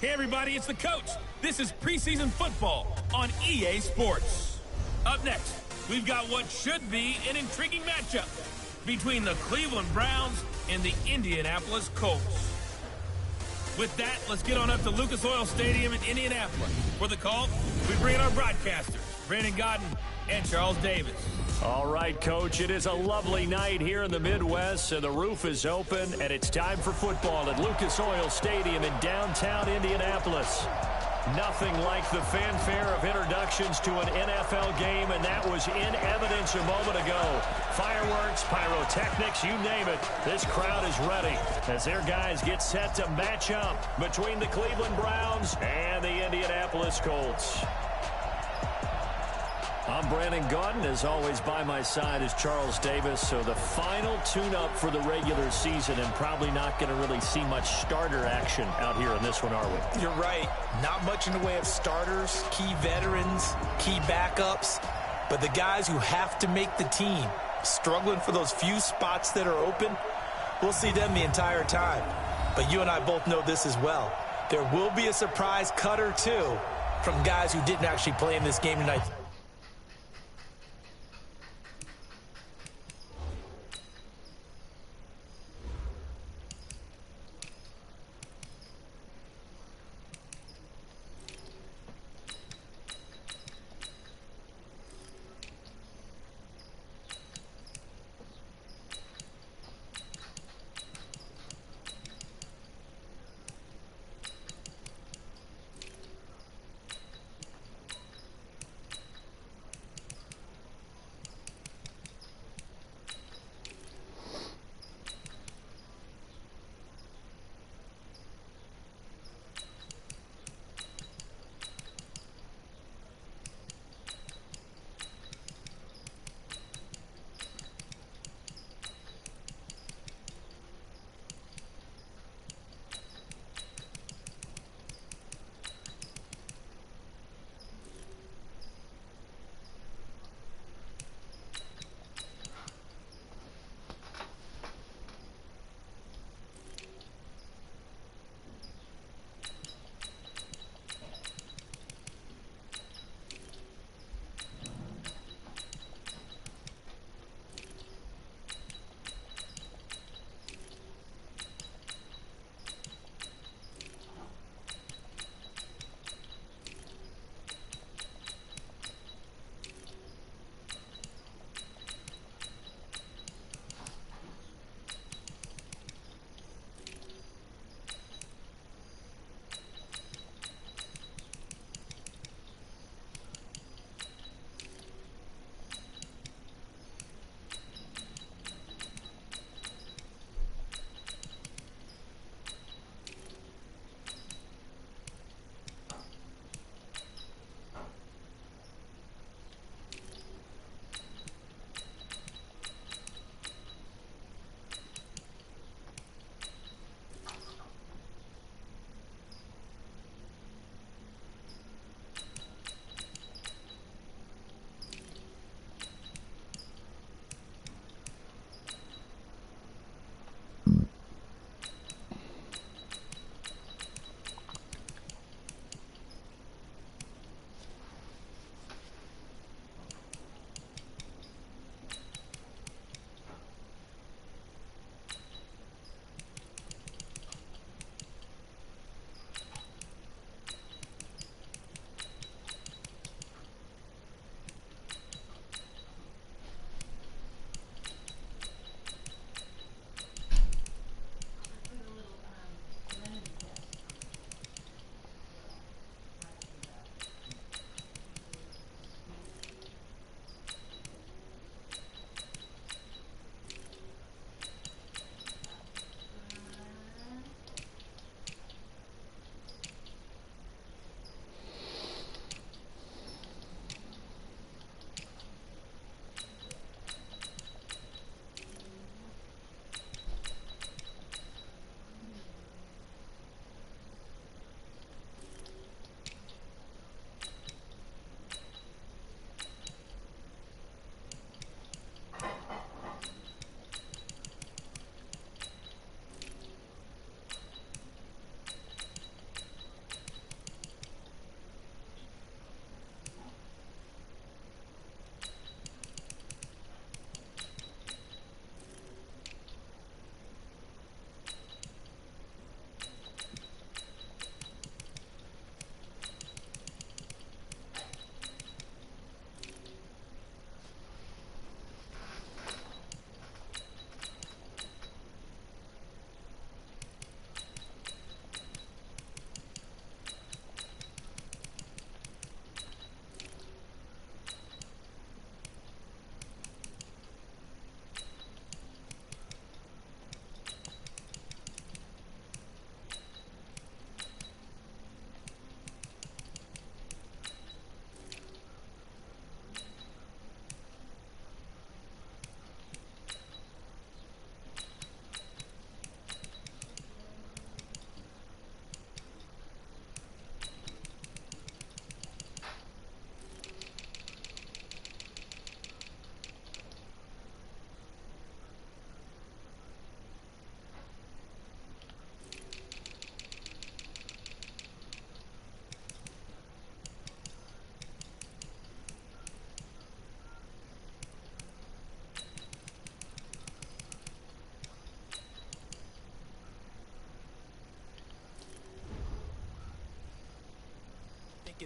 Hey everybody, it's the coach. This is preseason football on EA Sports. Up next, we've got what should be an intriguing matchup between the Cleveland Browns and the Indianapolis Colts. With that, let's get on up to Lucas Oil Stadium in Indianapolis. For the call, we bring in our broadcasters, Brandon Godden and Charles Davis. All right, Coach, it is a lovely night here in the Midwest, and the roof is open, and it's time for football at Lucas Oil Stadium in downtown Indianapolis. Nothing like the fanfare of introductions to an NFL game, and that was in evidence a moment ago. Fireworks, pyrotechnics, you name it. This crowd is ready as their guys get set to match up between the Cleveland Browns and the Indianapolis Colts. I'm Brandon Godden. As always, by my side is Charles Davis. So the final tune-up for the regular season, and probably not going to really see much starter action out here in this one, are we? You're right. Not much in the way of starters, key veterans, key backups. But the guys who have to make the team, struggling for those few spots that are open, we'll see them the entire time. But you and I both know this as well. There will be a surprise cut or two from guys who didn't actually play in this game tonight.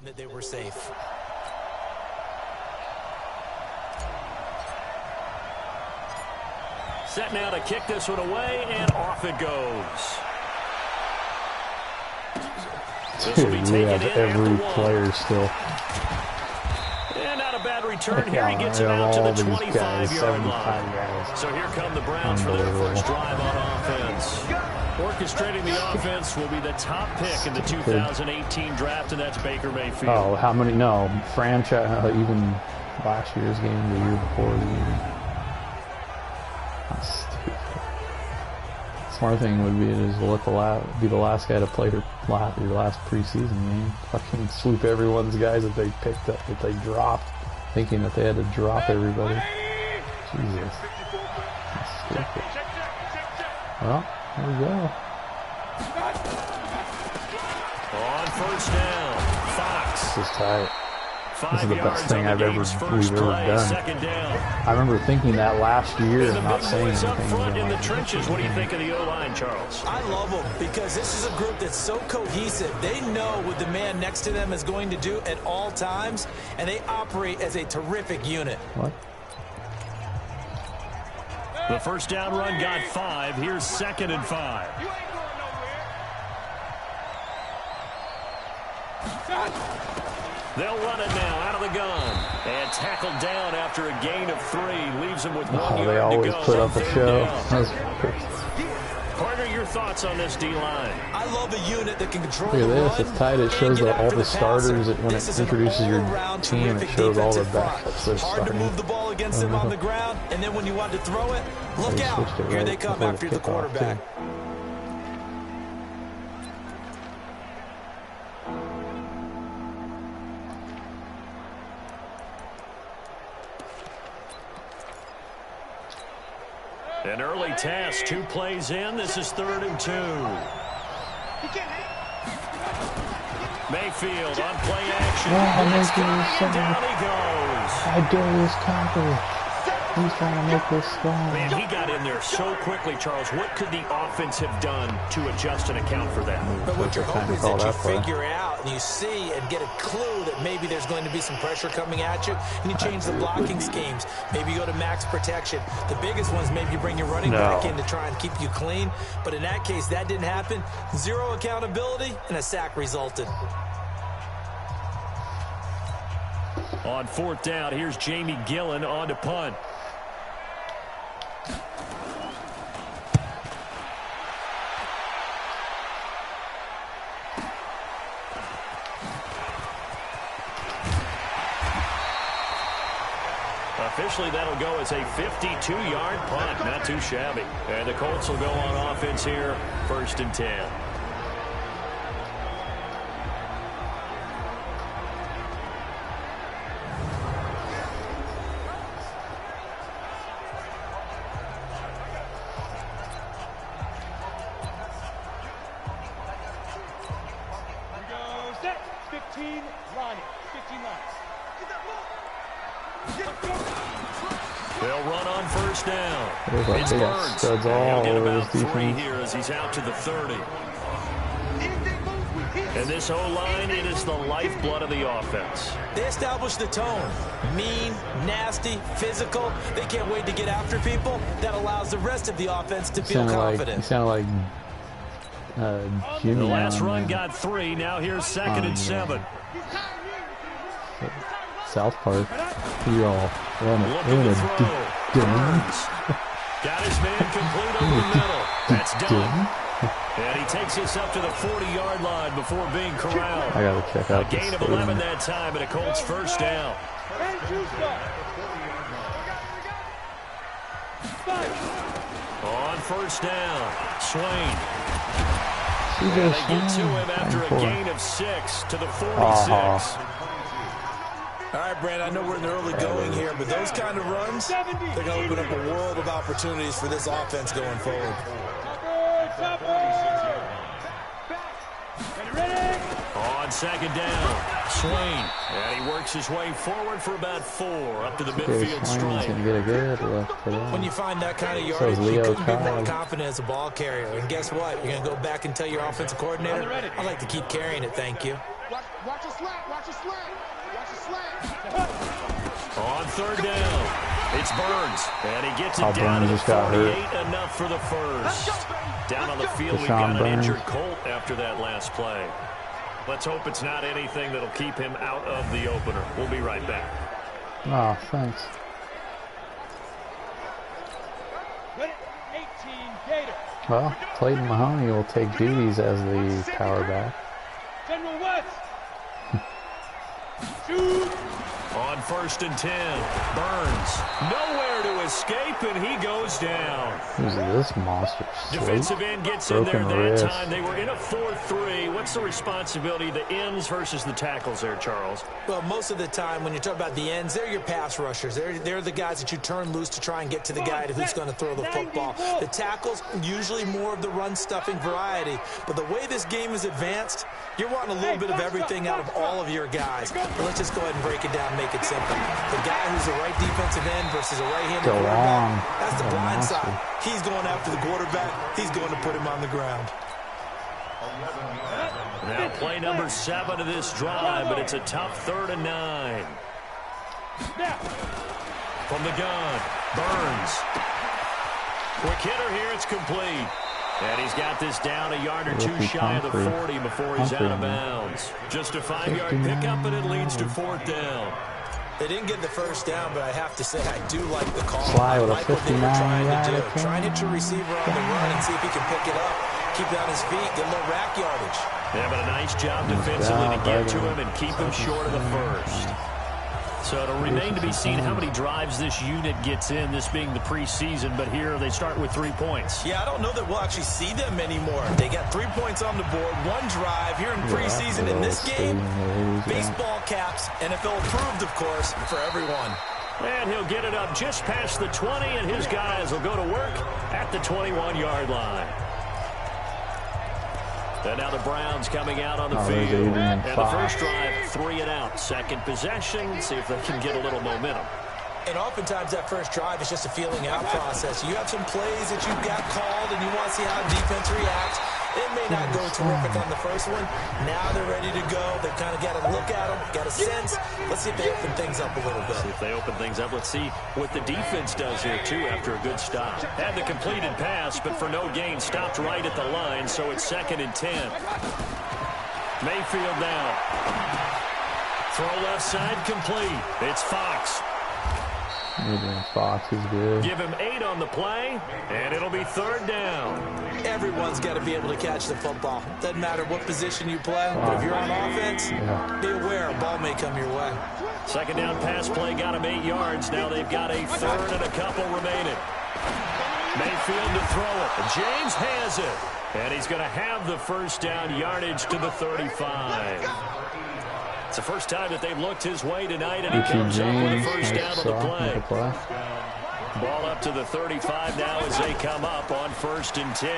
that they were safe. Set now to kick this one away, and off it goes. Dude, we have every player still. And not a bad return here. He gets it out to the 25-yard line. So here come the Browns for their first drive on offense. Orchestrating the offense will be the top pick in the 2018 draft, and that's Baker Mayfield. Oh, how many? No, franchise, even last year's game, the year before the year. That's stupid. Smart thing would be to just let be the last guy to play your last preseason game. Fucking sweep everyone's guys that they picked up, that they dropped, thinking that they had to drop everybody. Jesus. That's stupid. Well, there we go. On first down, Fox. This is tight. This is the best thing we've ever done. I remember thinking that last year and not saying anything. In the trenches, what do you think of the O-line, Charles? I love them because this is a group that's so cohesive. They know what the man next to them is going to do at all times, and they operate as a terrific unit. What? The first down run got 5. Here's 2nd and 5. They'll run it now out of the gun. And tackled down after a gain of 3. Leaves them with 1 yard to go. They always put up a show. Carter, your thoughts on this D-line? I love a unit that can control the run. Look at this. It's tight. It shows all the starters. When it introduces your team, it shows all the backups that are hard to move the ball against them on the ground. And then when you want to throw it, look out. Here they come after the quarterback. An early task, 2 plays in. This is 3rd and 2. Mayfield on play action. Down he goes. I Darius Conklin. He's trying to make this strong. Man, he got in there so quickly, Charles. What could the offense have done to adjust and account for that? But what you're hoping is that you figure out and you see and get a clue that maybe there's going to be some pressure coming at you, and you change the blocking schemes. Maybe you go to max protection. The biggest ones, maybe you bring your running back in to try and keep you clean. But in that case, that didn't happen. 0 accountability, and a sack resulted. On 4th down, here's Jamie Gillen on to punt. Officially, that'll go as a 52-yard punt. Not too shabby. And the Colts will go on offense here, 1st and 10. They'll run on 1st down. It's Burns. He'll get about 3 here as he's out to the 30. And this O-line, it is the lifeblood of the offense. They establish the tone. Mean, nasty, physical. They can't wait to get after people. That allows the rest of the offense to feel confident. You sound like Jimmy. The last run got 3. Now here's 2nd and 7. South Park. We all run it. Got his man complete over the middle. That's done. And he takes us up to the 40-yard line before being corralled. I got to check out a gain of 11 that time, and a Colts first down. On 1st down, Swain. And they get to him after a gain of 6 to the 46. All right, Brand, I know we're in the early going here, but those kind of runs, they're going to open up a world of opportunities for this offense going forward. On 2nd down, Swain. And he works his way forward for about 4 up to the midfield stripe. When you find that kind of yardage, you couldn't be more confident as a ball carrier. And guess what? You're going to go back and tell your offensive coordinator, I'd like to keep carrying it, thank you. Watch your slap, watch your slap. On third down, it's Burns, and he gets it down to the 48, enough for the first. Down on the field, we've got an injured Colt after that last play. Let's hope it's not anything that'll keep him out of the opener. We'll be right back. Oh, thanks. Well, Clayton Mahoney will take duties as the power back. General West. On 1st and 10, Burns nowhere to escape, and he goes down. Who's this monster? Defensive end gets in there that time. They were in a 4-3. What's the responsibility of the ends versus the tackles there, Charles? Well, most of the time when you talk about the ends, they're your pass rushers. They're the guys that you turn loose to try and get to the guy who's going to throw the football. The tackles, usually more of the run-stuffing variety. But the way this game is advanced, you're wanting a little bit of everything out of all of your guys. But let's just go ahead and break it down, make it simple. The guy who's the right defensive end versus a right-handed quarterback, that's the blind side. He's going after the quarterback. He's going to put him on the ground. Now play number 7 of this drive, but it's a tough 3rd and 9. From the gun, Burns. Quick hitter here, it's complete. And he's got this down a yard or 2 shy of the 40 before he's out of bounds. Just a 5-yard pickup, and it leads to 4th down. They didn't get the first down, but I have to say I do like the call. I like what they were trying to do. Try and hit your receiver on the run and see if he can pick it up. Keep it on his feet, get a little rack yardage. Yeah, but a nice job defensively to get to him and keep him short of the first. So it'll remain to be seen how many drives this unit gets in, this being the preseason, but here they start with 3 points. Yeah, I don't know that we'll actually see them anymore. They got 3 points on the board, 1 drive here in preseason. In this game, baseball caps, NFL approved, of course, for everyone. And he'll get it up just past the 20, and his guys will go to work at the 21-yard line. And now the Browns coming out on the field. And the first drive, 3 and out. Second possession, see if they can get a little momentum. And oftentimes that first drive is just a feeling out process. You have some plays that you've got called and you want to see how the defense reacts. It may not go terrific on the first one. Now they're ready to go. They've kind of got to look at them, got a sense. Let's see if they open things up a little bit. See if they open things up. Let's see what the defense does here, too, after a good stop. Had the completed pass, but for no gain, stopped right at the line, so it's 2nd and 10. Mayfield now. Throw left side complete. It's Fox. Fox is good. Give him 8 on the play, and it'll be 3rd down. Everyone's got to be able to catch the football. Doesn't matter what position you play, but if you're on offense, be aware a ball may come your way. 2nd down pass play got him 8 yards. Now they've got a 3rd and a couple remaining. Mayfield to throw it. James has it, and he's going to have the 1st down yardage to the 35. It's the first time that they've looked his way tonight, and he comes up with a 1st down on the play. Ball up to the 35 now as they come up on 1st and 10.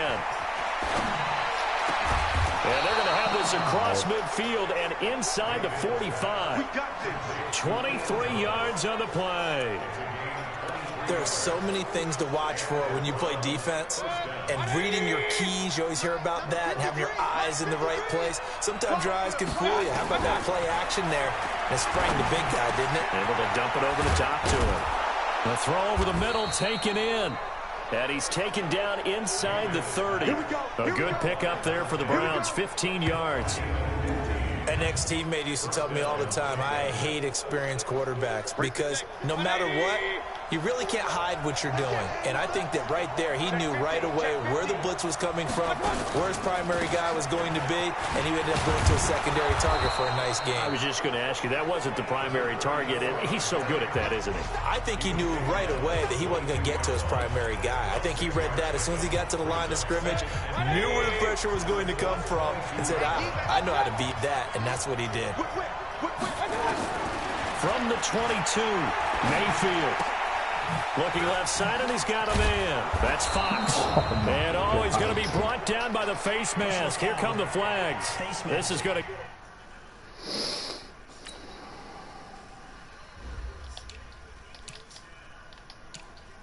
And they're going to have this across midfield and inside the 45. 23 yards on the play. There are so many things to watch for when you play defense, and reading your keys, you always hear about that, and having your eyes in the right place. Sometimes your eyes can fool you. How about that play action there? And it sprang the big guy, didn't it? Able to dump it over the top to him. The throw over the middle taken in. And he's taken down inside the 30. A good pickup there for the Browns, 15 yards. An ex-teammate used to tell me all the time, I hate experienced quarterbacks because no matter what, you really can't hide what you're doing. And I think that right there, he knew right away where the blitz was coming from, where his primary guy was going to be, and he ended up going to a secondary target for a nice game. I was just going to ask you, that wasn't the primary target, and he's so good at that, isn't he? I think he knew right away that he wasn't going to get to his primary guy. I think he read that as soon as he got to the line of scrimmage, knew where the pressure was going to come from, and said, I know how to beat that, and that's what he did. From the 22, Mayfield. Looking left side, and he's got a man. That's Fox. And he's going to be brought down by the face mask. Here come the flags. This is going to...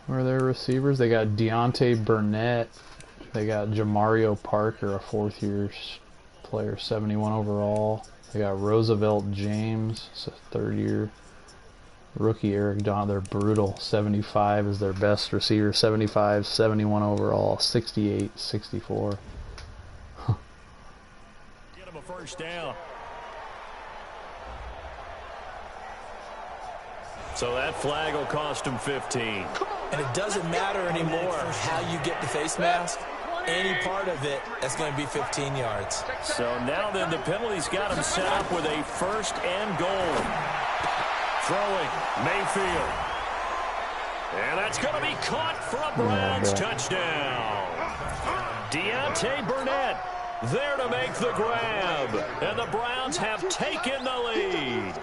Where are their receivers? They got Deontay Burnett. They got Jamario Parker, a 4th-year player, 71 overall. They got Roosevelt James, it's a 3rd year. Rookie Eric Don, they're brutal. 75 is their best receiver. 75, 71 overall, 68, 64. Get him a first down. So that flag will cost him 15. And it doesn't matter anymore how you get the face mask. Any part of it, that's going to be 15 yards. So now then the penalty's got him set up with a first and goal. Throwing, Mayfield. And that's going to be caught for a Browns touchdown. Deontay Burnett there to make the grab. And the Browns have taken the lead.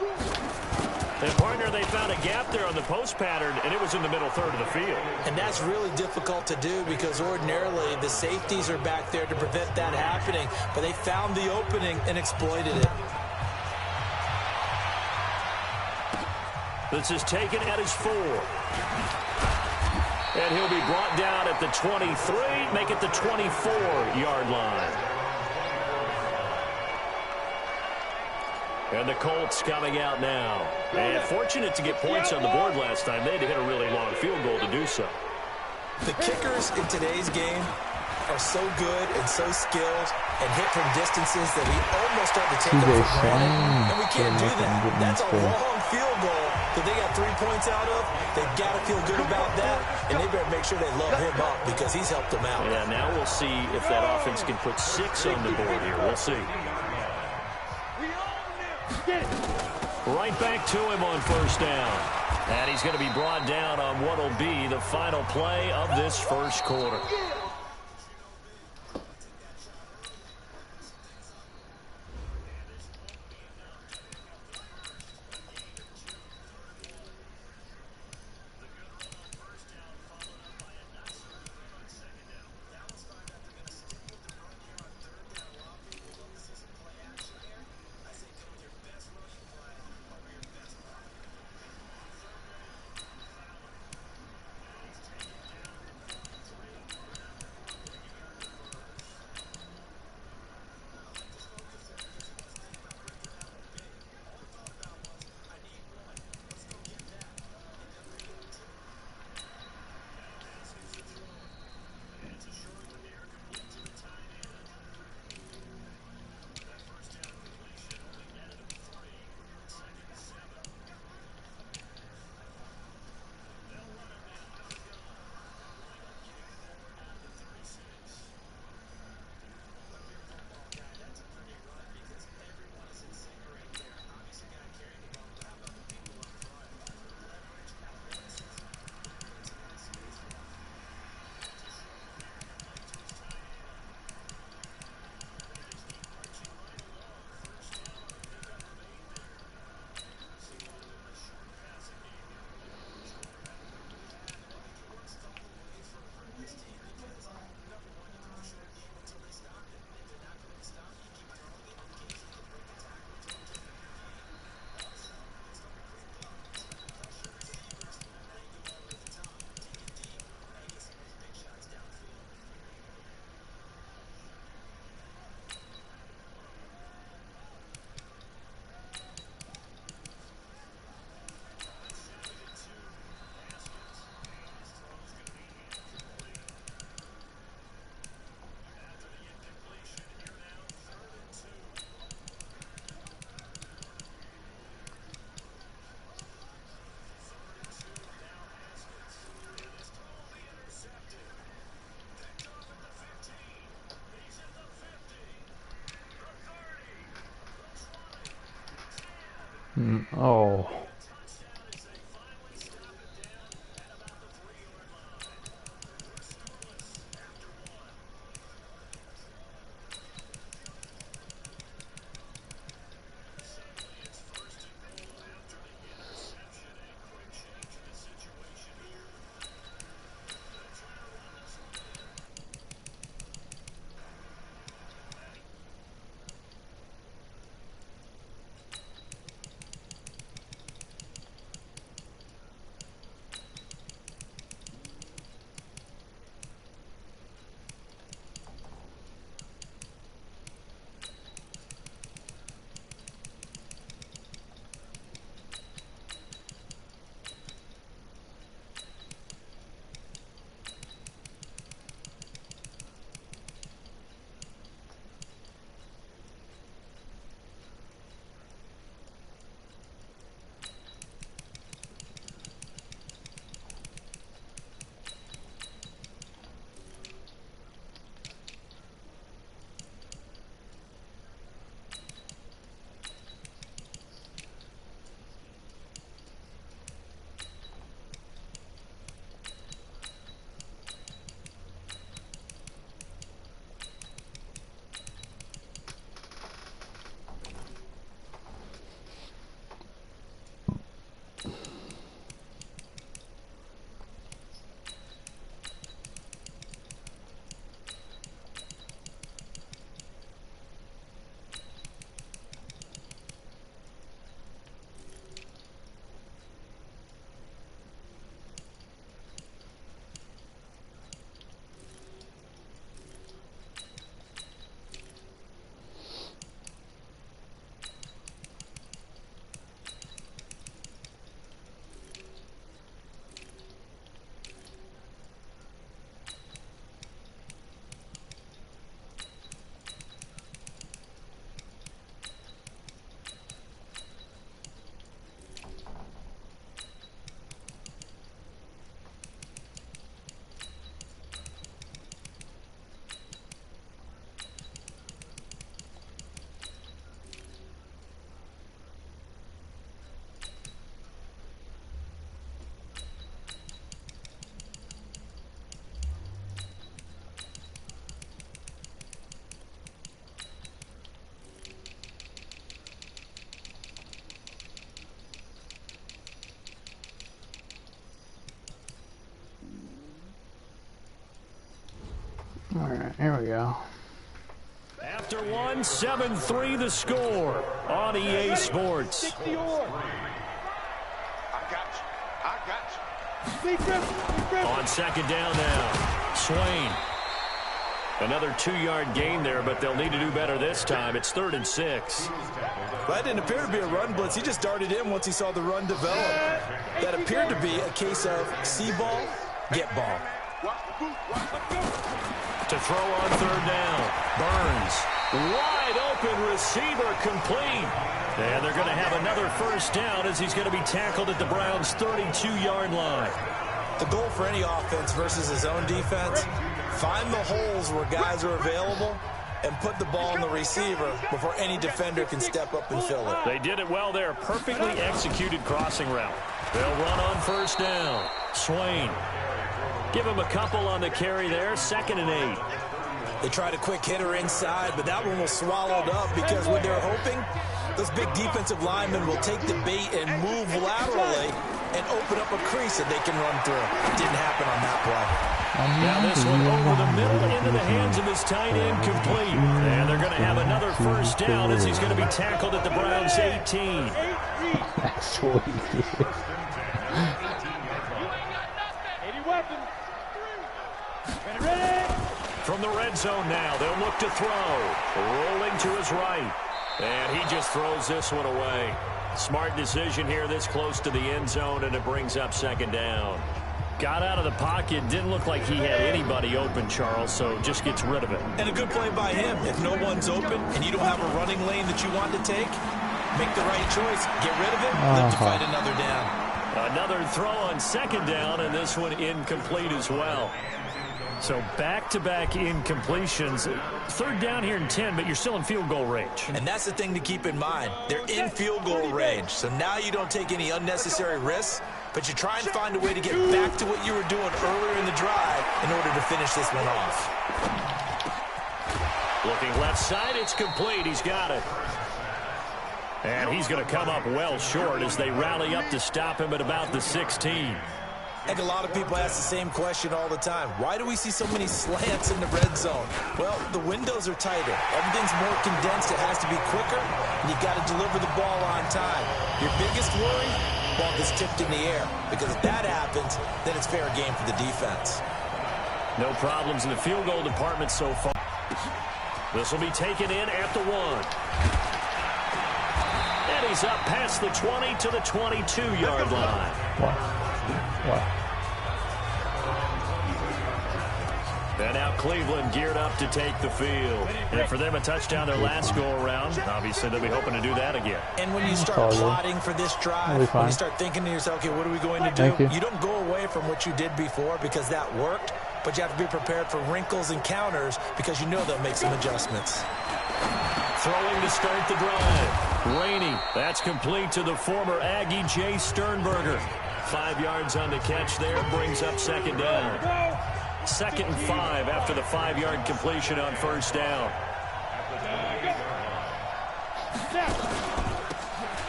And partner, they found a gap there on the post pattern, and it was in the middle third of the field. And that's really difficult to do because ordinarily the safeties are back there to prevent that happening. But they found the opening and exploited it. This is taken at his 4. And he'll be brought down at the 23, make it the 24-yard line. And the Colts coming out now. And fortunate to get points on the board last time. They had to hit a really long field goal to do so. The kickers in today's game are so good and so skilled and hit from distances that we almost start to take them for granted. And we can't do that. That's a long field goal that they got 3 points out of. They've got to feel good about that, and they better make sure they love him up because he's helped them out. Yeah, now we'll see if that offense can put 6 on the board here. We'll see. Right back to him on first down. And he's going to be brought down on what will be the final play of this first quarter. Oh. All right, here we go. After one, 7-3 the score on EA Sports. I got you. On second down now, Swain. Another 2-yard gain there, but they'll need to do better this time. It's 3rd and 6. Well, that didn't appear to be a run blitz. He just darted in once he saw the run develop. That appeared to be a case of see ball, get ball. To throw on 3rd down, Burns. Wide open receiver complete. And they're going to have another first down as he's going to be tackled at the Browns' 32-yard line. The goal for any offense versus his own defense, find the holes where guys are available and put the ball in the receiver before any defender can step up and fill it. They did it well there. Perfectly executed crossing route. They'll run on first down. Swain. Give him a couple on the carry there. 2nd and 8. They tried a quick hitter inside, but that one was swallowed up because what they're hoping, those big defensive linemen will take the bait and move laterally and open up a crease that they can run through. Didn't happen on that play. Now this one over the middle into the hands of his tight end complete. And they're going to have another first down as he's going to be tackled at the Browns' 18. Actually, From the red zone now, they'll look to throw. Rolling to his right. And he just throws this one away. Smart decision here this close to the end zone, and it brings up 2nd down. Got out of the pocket. Didn't look like he had anybody open, Charles, so just gets rid of it. And a good play by him. If no one's open and you don't have a running lane that you want to take, make the right choice. Get rid of it. Live to fight another down. Another throw on 2nd down, and this one incomplete as well. So back-to-back incompletions. 3rd down here in 10, but you're still in field goal range. And that's the thing to keep in mind. They're in field goal range. So now you don't take any unnecessary risks, but you try and find a way to get back to what you were doing earlier in the drive in order to finish this one off. Looking left side, it's complete. He's got it. And he's going to come up well short as they rally up to stop him at about the 16. I think a lot of people ask the same question all the time. Why do we see so many slants in the red zone? Well, the windows are tighter. Everything's more condensed. It has to be quicker, and you've got to deliver the ball on time. Your biggest worry, ball gets tipped in the air, because if that happens, then it's fair game for the defense. No problems in the field goal department so far. This will be taken in at the 1. And he's up past the 20 to the 22-yard line. What? And now Cleveland geared up to take the field. And for them, a touchdown their last go-around. Obviously, they'll be hoping to do that again. And when you start plotting for this drive, when you start thinking to yourself, okay, what are we going to do? You don't go away from what you did before because that worked, but you have to be prepared for wrinkles and counters because you know they'll make some adjustments. Throwing to start the drive. Rainey, that's complete to the former Aggie Jay Sternberger. 5 yards on the catch there, brings up 2nd down. 2nd and 5 after the 5-yard completion on first down.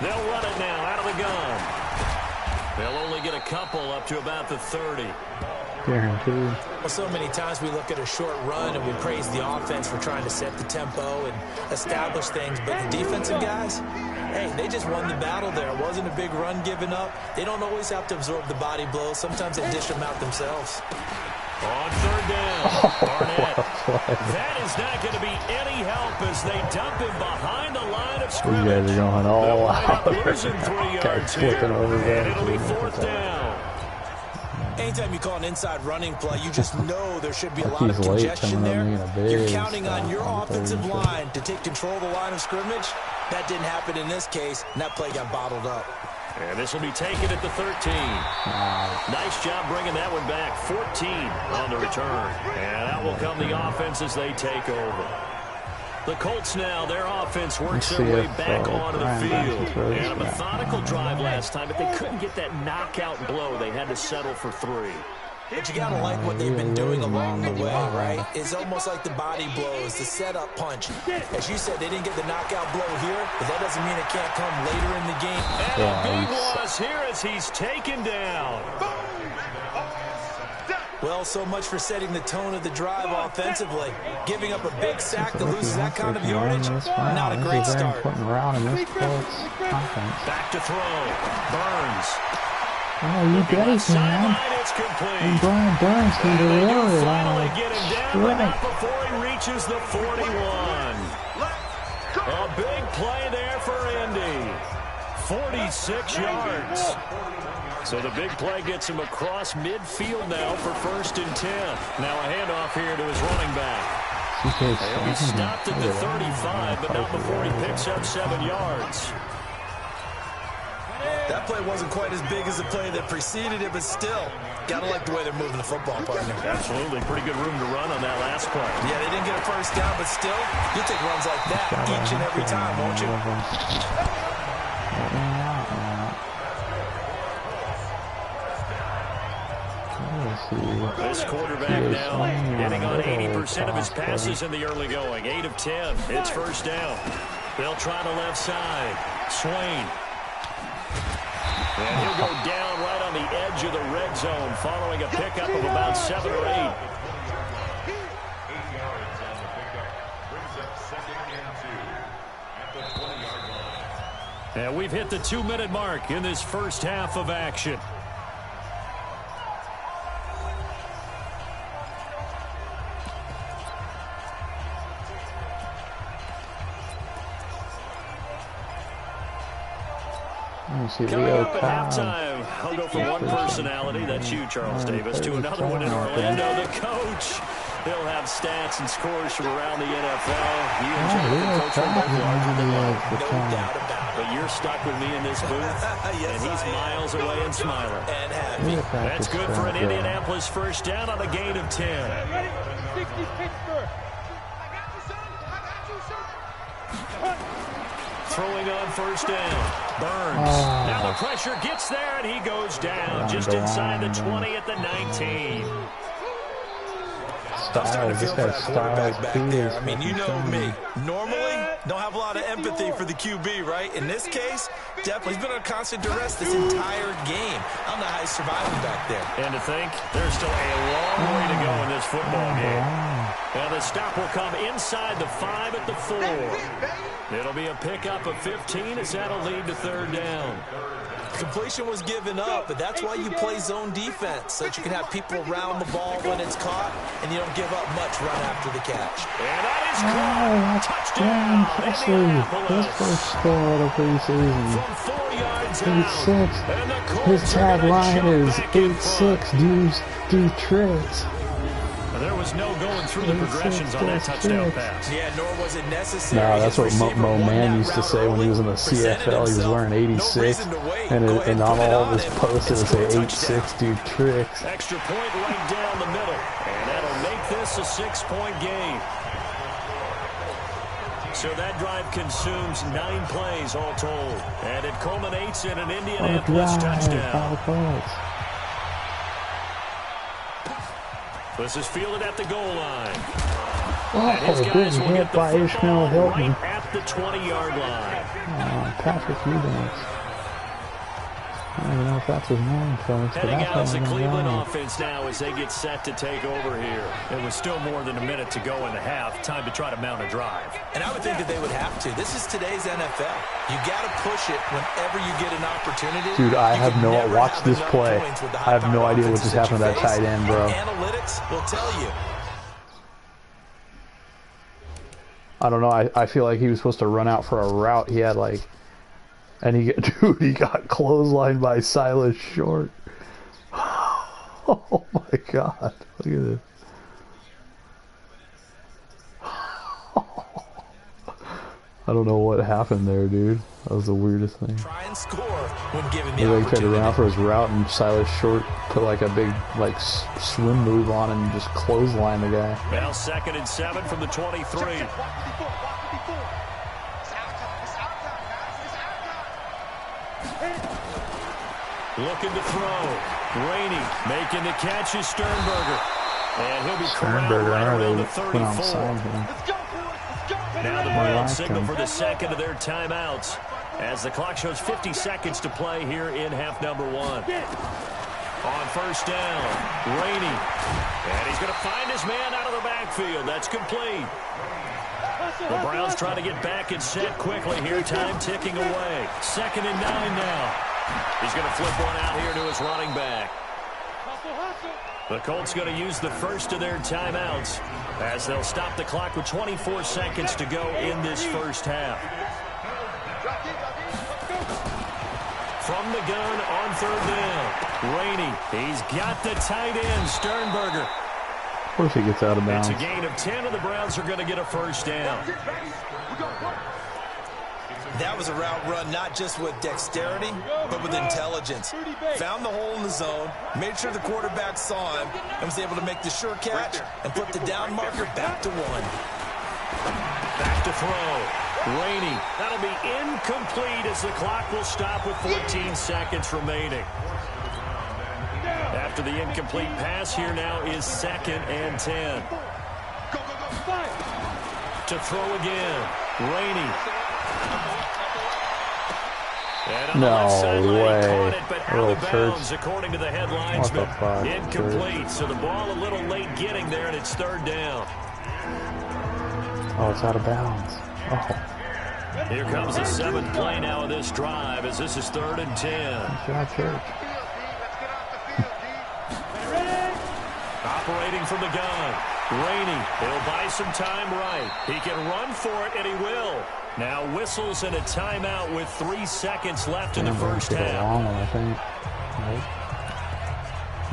They'll run it now out of the gun. They'll only get a couple up to about the 30. Guaranteed. Well, so many times we look at a short run and we praise the offense for trying to set the tempo and establish things, but the defensive guys, hey, they just won the battle there. It wasn't a big run given up. They don't always have to absorb the body blows. Sometimes they dish them out themselves. On 3rd down, Barnett. That is not going to be any help as they dump him behind the line of scrimmage. You guys are going all out. Losing 3 yards here, and it'll be 4th down. Anytime you call an inside running play, you just know there should be a lot of congestion there. You're counting on your offensive line to take control of the line of scrimmage. That didn't happen in this case, and that play got bottled up. And this will be taken at the 13. Nice job bringing that one back. 14 on the return. And out will come the offense as they take over. The Colts now, their offense works their way back onto the field. And a methodical drive last time, but they couldn't get that knockout blow. They had to settle for 3. But you got to like what they've been doing along the way, right? It's almost like the body blows, the setup punch. As you said, they didn't get the knockout blow here, but that doesn't mean it can't come later in the game. And a big loss here as he's taken down. Well, so much for setting the tone of the drive offensively. Giving up a big sack that loses that kind of yardage, not a great start. Back to throw. Burns. Oh, you guys, man. It's complete. And Brian Burns can deliver it. Finally get him down, but not before he reaches the 41. A big play there for Indy. 46 yards. So the big play gets him across midfield now for 1st and 10. Now a handoff here to his running back. He stopped at the 35, but not before he picks up 7 yards. That play wasn't quite as big as the play that preceded it, but still, gotta like the way they're moving the football, partner. Absolutely. Pretty good room to run on that last play. Yeah, they didn't get a first down, but still, you'll take runs like that each and every time, won't you? This quarterback now hitting on 80% of his passes in the early going. 8 of 10. It's 1st down. They'll try the left side. Swain. And he'll go down right on the edge of the red zone following a pickup of about 7 or 8. And we've hit the 2-minute mark in this first half of action. Coming up at halftime, I'll go from one personality, that's you, Charles Davis, to another one in Orlando, the coach. They'll have stats and scores from around the NFL. You and Jonathan, coach, are both larger than life. No doubt about it. But you're stuck with me in this booth, yes, and he's miles away and smiling. And happy. That's good for an Indianapolis first down on a gain of 10. Throwing on 1st down. Burns. Now the pressure gets there, and he goes down just inside the 20 at the 19. I'm starting to feel for that quarterback back there. I mean, you know me. Normally, don't have a lot of empathy for the QB, right? In this case, definitely. He's been under constant duress this entire game. I don't know how he's surviving back there. And to think, there's still a long way to go in this football game. And the stop will come inside the 5 at the 4. It'll be a pickup of 15 as that'll lead to 3rd down. Completion was given up, but that's why you play zone defense, so that you can have people around the ball when it's caught, and you don't give up much run after the catch. And that is caught. Touchdown, His first score of the preseason. From 4 yards 8-6. His tagline is 8-6, do tricks. There was no going through the progressions on that touchdown pass. Yeah, nor was it necessary. No, that's what Mo Man used to say when he was in the CFL. He was wearing 86, and on all of his posts it would say 8-6, do tricks. Extra point right down the middle, and that'll make this a 6-point game. So that drive consumes 9 plays all told, and it culminates in an Indianapolis touchdown. This is fielded at the goal line. Good hit by Ishmael Hilton. Right at the 20-yard line. Patrick Eubanks. I don't even know if that's his name, folks. Heading out is the Cleveland offense now as they get set to take over here. It was still more than a minute to go in the half. Time to try to mount a drive. And I would think that they would have to. This is today's NFL. You got to push it whenever you get an opportunity. Dude, I have no... Watch this play. I have no idea what just happened to that tight end, bro. Analytics will tell you. I don't know. I feel like he was supposed to run out for a route. He had like... And he got clotheslined by Silas Short. Oh my God! Look at this. I don't know what happened there, dude. That was the weirdest thing. Try and score when given the opportunity. He tried to run out for his route, and Silas Short put like a big swim move on and just clotheslined the guy. Now 2nd and 7 from the 23. Looking to throw. Rainey making the catch is Sternberger. And he'll be corralled right around the 34. Now the Browns signal for the second of their timeouts as the clock shows 50 seconds to play here in half number 1. On first down, Rainey. And he's going to find his man out of the backfield. That's complete. The Browns trying to get back and set quickly here. Time ticking away. 2nd and 9 now. He's going to flip one out here to his running back. The Colts going to use the first of their timeouts as they'll stop the clock with 24 seconds to go in this first half. From the gun on 3rd down, Rainey. He's got the tight end, Sternberger. Of course he gets out of bounds. It's a gain of 10, and the Browns are going to get a first down. That was a route run not just with dexterity, but with intelligence. Found the hole in the zone, made sure the quarterback saw him, and was able to make the sure catch and put the down marker back to 1. Back to throw. Rainey. That'll be incomplete as the clock will stop with 14 seconds remaining. After the incomplete pass, here now is 2nd and 10. To throw again. Rainey. And on the left sideline, he caught it, but out of bounds, according to the headlinesman. Incomplete, so the ball a little late getting there, and it's 3rd down. Oh, it's out of bounds. Oh. Here comes the 7th play now of this drive, as this is 3rd and 10. Church. Operating from the gun. Rainey, he'll buy some time right. He can run for it, and he will. Now whistles and a timeout with 3 seconds left in the first half. Long one, I think. Right?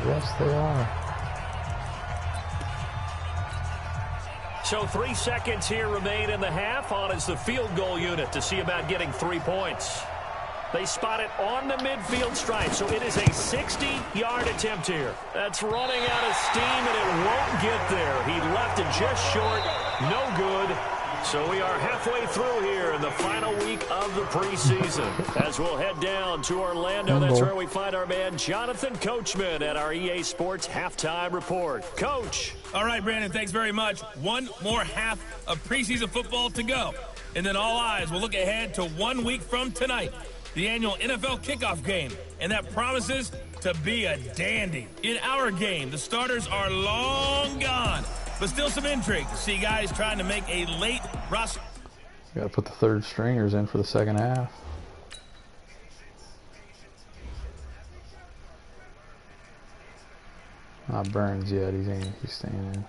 Yes, they are. So 3 seconds here remain in the half. On is the field goal unit to see about getting 3 points. They spot it on the midfield stripe, so it is a 60-yard attempt here. That's running out of steam, and it won't get there. He left it just short. No good. So we are halfway through here in the final week of the preseason. As we'll head down to Orlando, that's where we find our man Jonathan Coachman at our EA Sports Halftime Report. Coach. All right, Brandon, thanks very much. One more half of preseason football to go. And then all eyes will look ahead to 1 week from tonight, the annual NFL kickoff game. And that promises to be a dandy. In our game, the starters are long gone. But still some intrigue to see guys trying to make a late roster. Got to put the 3rd stringers in for the 2nd half. Not Burns yet. He's staying in.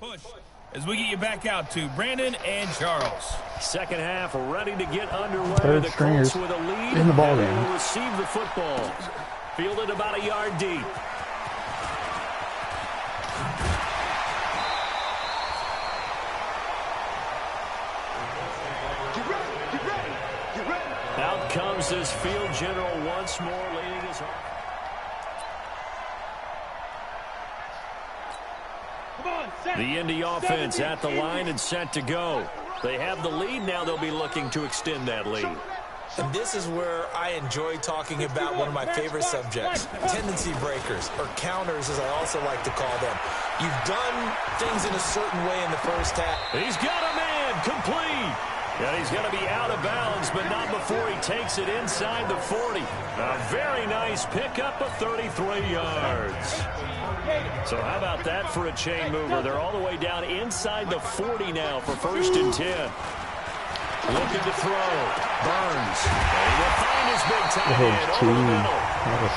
push as we get you back out to Brandon and Charles. Second half ready to get underway. Third The stringers Colts with a lead in the ball and they game. will receive the football. Fielded about a yard deep. Out comes this field general once more, leading his off. The Indy offense at the line and set to go. They have the lead. Now they'll be looking to extend that lead. And this is where I enjoy talking about one of my favorite subjects, tendency breakers, or counters as I also like to call them. You've done things in a certain way in the first half. He's got a man complete. And he's going to be out of bounds, but not before he takes it inside the 40. A very nice pickup of 33 yards. So how about that for a chain mover? They're all the way down inside the 40 now for 1st and 10. Looking to throw. Burns. And he will find his big tight end over the middle.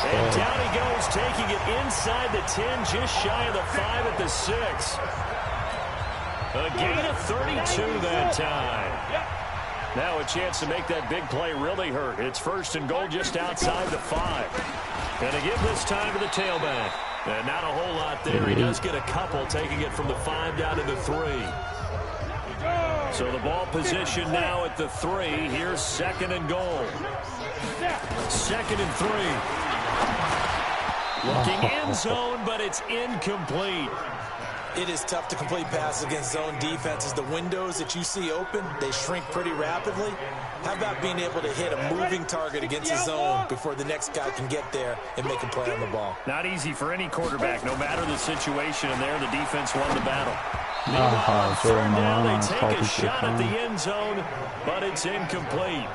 And down he goes, taking it inside the 10, just shy of the 5 at the 6. A gain of 32 that time. Now a chance to make that big play really hurt. It's 1st and goal just outside the 5. And to give this time to the tailback. And not a whole lot there. He does get a couple, taking it from the 5 down to the 3. So the ball position now at the 3. Here's 2nd and goal. 2nd and 3. Looking end zone, but it's incomplete. It is tough to complete passes against zone defenses. The windows that you see open, they shrink pretty rapidly. How about being able to hit a moving target against a zone before the next guy can get there and make a play on the ball? Not easy for any quarterback, no matter the situation, and there the defense won the battle. Oh, Third down, they take a shot at the end zone, but it's incomplete.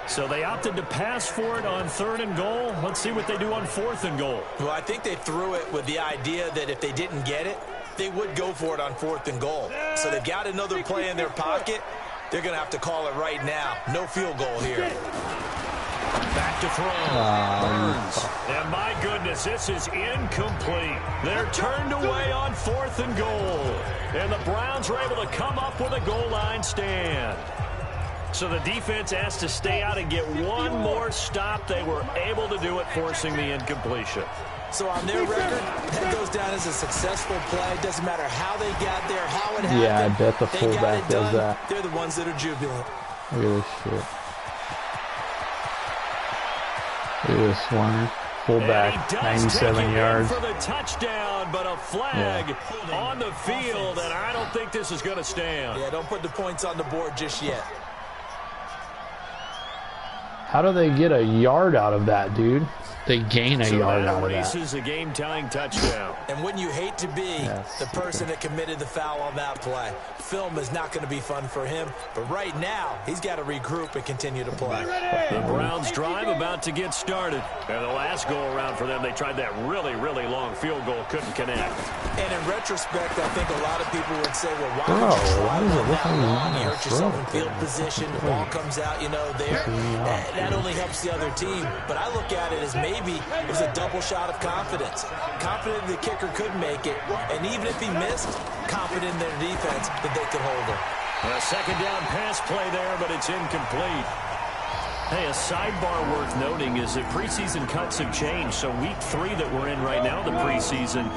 So they opted to pass for it on 3rd and goal. Let's see what they do on 4th and goal. Well, I think they threw it with the idea that if they didn't get it, they would go for it on 4th and goal. So they've got another play in their pocket. They're going to have to call it right now. No field goal here. Back to throw. Burns. And my goodness, this is incomplete. They're turned away on 4th and goal. And the Browns are able to come up with a goal line stand. So the defense has to stay out and get one more stop. They were able to do it, forcing the incompletion. So on their record, that goes down as a successful play. It doesn't matter how they got there, how it happened. Yeah, I bet the fullback does that. They're the ones that are jubilant. Look at this shit. Look at this one. Fullback, 97 yards. For the touchdown, but a flag on the field, and I don't think this is going to stand. Yeah, don't put the points on the board just yet. How do they get a yard out of that, dude? They gain a yard out of that. This is a game-tying touchdown. And wouldn't you hate to be the person that committed the foul on that play? Film is not going to be fun for him, but right now, he's got to regroup and continue to play. The Browns drive about to get started. And the last go-around for them, they tried that really, really long field goal, couldn't connect. And in retrospect, I think a lot of people would say, well, why would you try that long? You hurt yourself in field position, the ball comes out, you know, there. That only helps the other team. But I look at it as maybe it was a double shot of confidence. Confident the kicker could make it, and even if he missed, confident in their defense that they could hold him. A 2nd down pass play there, but it's incomplete. Hey, a sidebar worth noting is that preseason cuts have changed. So week 3 that we're in right now, the preseason,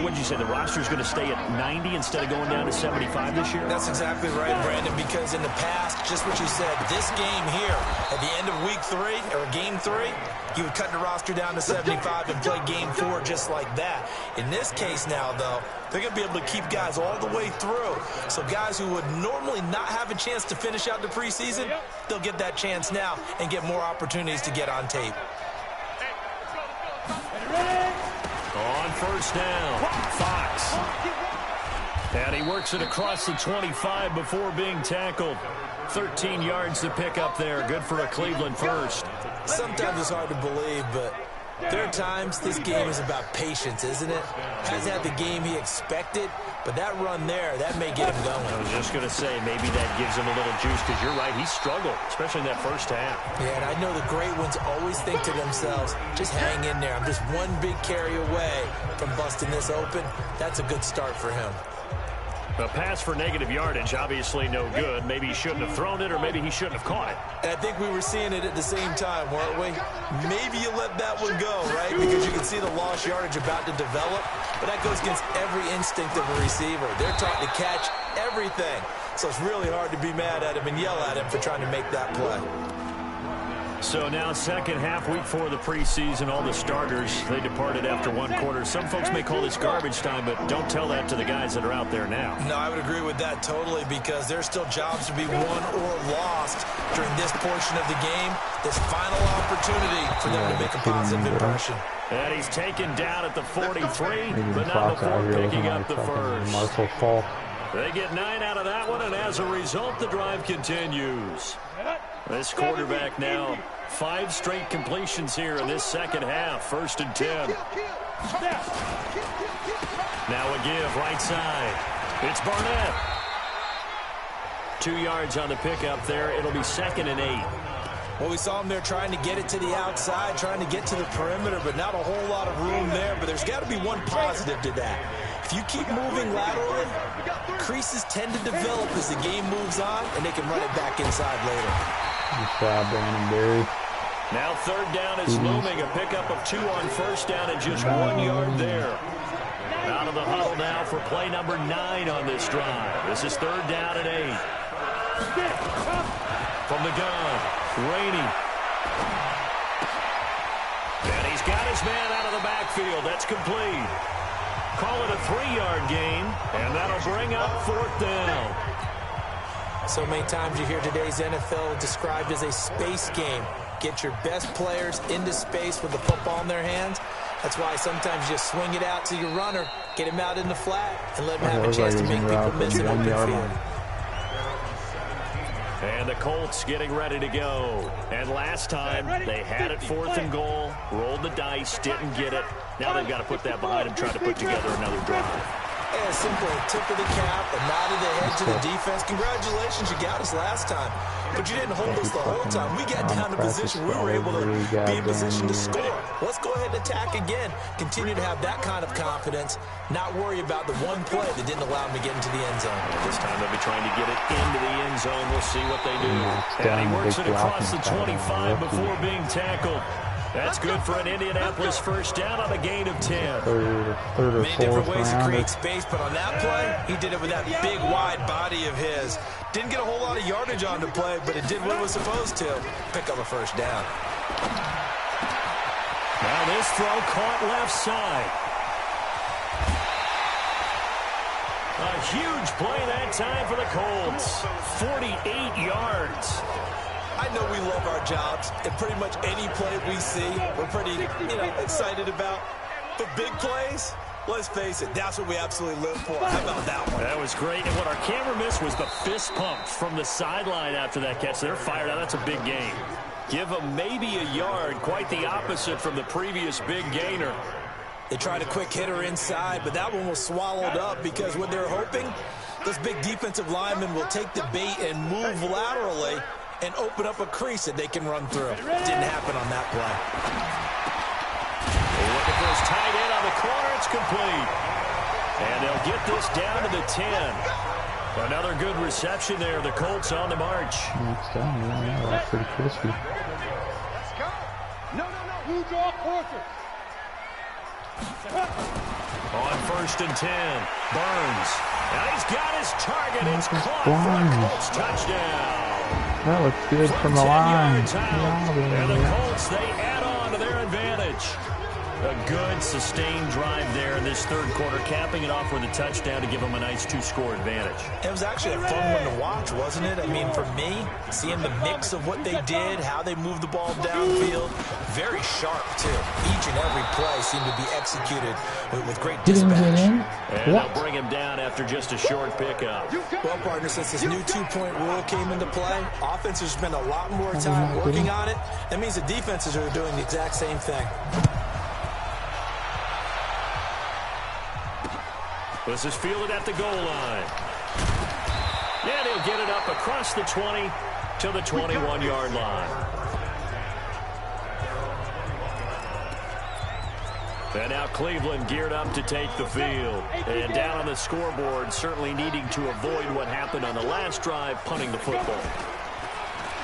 what did you say, the roster's going to stay at 90 instead of going down to 75 this year? That's exactly right, Brandon, because in the past, just what you said, this game here, at the end of week 3, or game 3, you would cut the roster down to 75 and play game 4 just like that. In this case now, though, they're going to be able to keep guys all the way through. So guys who would normally not have a chance to finish out the preseason, they'll get that chance now and get more opportunities to get on tape. On 1st down, Fox. And he works it across the 25 before being tackled. 13 yards to pick up there. Good for a Cleveland first. Sometimes it's hard to believe, but there are times this game is about patience, isn't it? Hasn't had the game he expected, but that run there, that may get him going. I was just going to say, maybe that gives him a little juice, because you're right, he struggled, especially in that first half. Yeah, and I know the great ones always think to themselves, just hang in there. I'm just one big carry away from busting this open. That's a good start for him. A pass for negative yardage, obviously no good. Maybe he shouldn't have thrown it, or maybe he shouldn't have caught it. And I think we were seeing it at the same time, weren't we? Maybe you let that one go, right? Because you can see the lost yardage about to develop, but that goes against every instinct of a receiver. They're taught to catch everything. So it's really hard to be mad at him and yell at him for trying to make that play. So now second half, week 4 of the preseason, all the starters, they departed after 1 quarter. Some folks may call this garbage time, but don't tell that to the guys that are out there now. No, I would agree with that totally, because there's still jobs to be won or lost during this portion of the game. This final opportunity for them to make a positive impression. And he's taken down at the 43, but not before picking up the first. Marshall Falk. They get 9 out of that one, and as a result, the drive continues. This quarterback now 5 straight completions here in this second half. 1st and 10. Now a give right side. It's Barnett. 2 yards on the pickup there. It'll be 2nd and 8. Well, we saw him there trying to get it to the outside, trying to get to the perimeter, but not a whole lot of room there. But there's got to be one positive to that. If you keep moving laterally, creases tend to develop as the game moves on, and they can run it back inside later. Good job, Brandon Berry. Now 3rd down is looming. A pickup of 2 on 1st down and just 1 yard there. Out of the huddle now for play number 9 on this drive. This is 3rd down and 8. From the gun, Rainey. And he's got his man out of the backfield. That's complete. Call it a 3-yard gain, and that'll bring up 4th down. So many times you hear today's NFL described as a space game. Get your best players into space with the football in their hands. That's why sometimes you just swing it out to your runner, get him out in the flat, and let him have a chance to make people miss an open field. And the Colts getting ready to go. And last time, they had it 4th and goal, rolled the dice, didn't get it. Now they've got to put that behind them, trying to put together another drive. Yeah, a simple tip of the cap, a nod of the head to the defense. Congratulations, you got us last time. But you didn't hold us the whole time. We got down to position. We were able to be in position to score. Let's go ahead and attack again. Continue to have that kind of confidence. Not worry about the one play that didn't allow them to get into the end zone. This time they'll be trying to get it into the end zone. We'll see what they do. And he works it across the 25 before being tackled. That's good for an Indianapolis 1st down on a gain of 10. Third or Many different ways to create round. space, but on that play, he did it with that big, wide body of his. Didn't get a whole lot of yardage on the play, but it did what it was supposed to. Pick up a 1st down. Now this throw caught left side. A huge play that time for the Colts. 48 yards. I know we love our jobs, and pretty much any play we see, we're pretty, excited about. But big plays, let's face it, that's what we absolutely live for. How about that one? That was great. And what our camera missed was the fist pump from the sideline after that catch. They're fired out. That's a big gain. Give them maybe a yard, quite the opposite from the previous big gainer. They tried a quick hitter inside, but that one was swallowed up because what they're hoping, those big defensive linemen will take the bait and move laterally and open up a crease that they can run through. Didn't happen on that play. They're looking for his tight end on the corner. It's complete. And they'll get this down to the 10. Another good reception there. The Colts on the march. Next down, yeah, that's pretty crispy. Let's go. No. You draw closer. On 1st and 10, Burns. Now he's got his target. It's caught for a Colts touchdown. That looks good from the line. And the Colts, they add on to their advantage. A good, sustained drive there in this 3rd quarter, capping it off with a touchdown to give them a nice 2-score advantage. It was actually a fun one to watch, wasn't it? I mean, for me, seeing the mix of what they did, how they moved the ball downfield, very sharp, too. Each and every play seemed to be executed with great dispatch. And they'll bring him down after just a short pickup. Well, partner, since this new 2-point rule came into play, offenses spend a lot more time working on it. That means the defenses are doing the exact same thing. This is fielded at the goal line. And he'll get it up across the 20 to the 21-yard line. And now Cleveland geared up to take the field. And down on the scoreboard, certainly needing to avoid what happened on the last drive, punting the football.